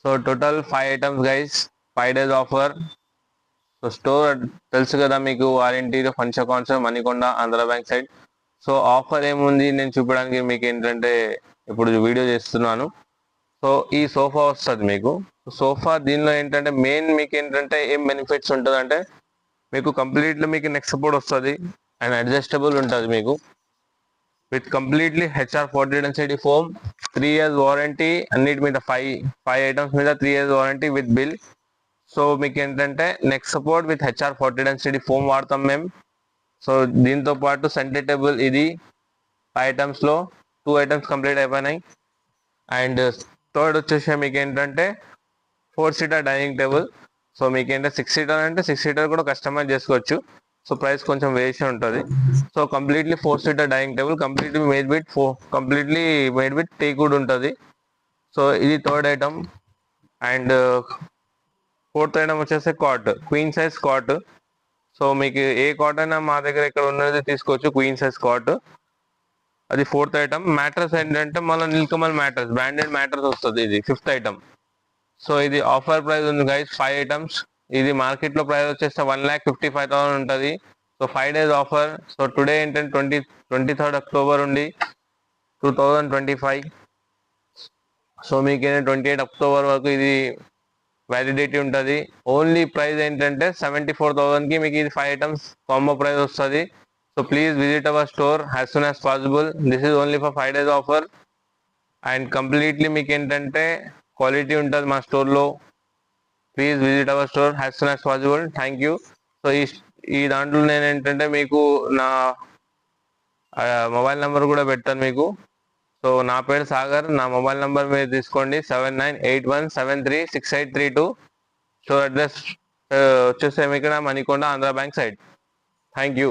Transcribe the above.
So total 5 items guys, 5 days offer. So store తెలుసు కదా మీకు, వారంటీలో function concept Manikonda Andhra bank side. So offer ఏముంది నేను చూపడానికి మీకు ఏంటంటే ఇప్పుడు వీడియో చేస్తున్నాను. సో ఈ సోఫా వస్తుంది మీకు. సోఫా దీనిలో ఏంటంటే మెయిన్ మీకు ఏంటంటే ఏం బెనిఫిట్స్ ఉంటుంది అంటే, మీకు కంప్లీట్లీ మీకు నెక్ సపోర్ట్ వస్తుంది అండ్ అడ్జస్టబుల్ ఉంటుంది మీకు with completely HR40 density foam, 3 years warranty అన్నిటి మీద, ఫైవ్ ఐటమ్స్ మీద 3 years warranty with bill. So మీకు ఏంటంటే neck support with HR40 density foam వాడతాం మేము. సో దీంతో పాటు సెంటర్ టేబుల్, ఇది 5 ఐటమ్స్లో 2 ఐటమ్స్ కంప్లీట్ అయిపోయినాయి. అండ్ థర్డ్ వచ్చేసి మీకు ఏంటంటే 4-seater డైనింగ్ టేబుల్. సో మీకు ఏంటంటే 6-seater అంటే 6-seater కూడా కస్టమైజ్ చేసుకోవచ్చు. సో ప్రైస్ కొంచెం వేరియేషన్ ఉంటుంది. So completely 4-seater dining table, completely made with teakwood ఉంటుంది. సో ఇది third item. And fourth item వచ్చేసి cot, queen size cot. So మీకు ఏ కాట్ అయినా మా దగ్గర ఇక్కడ ఉన్నది తీసుకోవచ్చు, క్వీన్ సైజ్ కాట్. అది ఫోర్త్ ఐటమ్. మ్యాట్రస్ ఏంటంటే మళ్ళీ నీల్కమల్ మ్యాట్రస్, బ్రాండెడ్ మ్యాట్రస్ వస్తుంది, ఇది ఫిఫ్త్ ఐటమ్. సో ఇది ఆఫర్ ప్రైస్ ఉంది గైస్, 5 ఐటమ్స్. ఇది మార్కెట్లో ప్రైస్ వచ్చేస్తే 1,55,000 ఉంటుంది. So 5 days offer. So today ఏంటంటే 23rd October ఉండి 2025. సో మీకు ఏంటంటే 28 October వరకు ఇది వ్యాలిడిటీ ఉంటుంది. ఓన్లీ ప్రైస్ ఏంటంటే 74,000కి మీకు ఇది 5 ఐటమ్స్ కాంబో ప్రైస్ వస్తుంది. So please visit our store as soon as possible. This is only for 5 days offer. And completely మీకు ఏంటంటే క్వాలిటీ ఉంటుంది మా స్టోర్లో. Please visit our store as soon as possible. Thank you. So ఈ దాంట్లో నేను ఏంటంటే మీకు నా మొబైల్ నెంబర్ కూడా పెడతాను మీకు. సో నా పేరు సాగర్, నా మొబైల్ నెంబర్ మీరు తీసుకోండి, 7981736832. స్టోర్ అడ్రస్ వచ్చేసి ఇక్కడ Manikonda Andhra bank side. Thank you.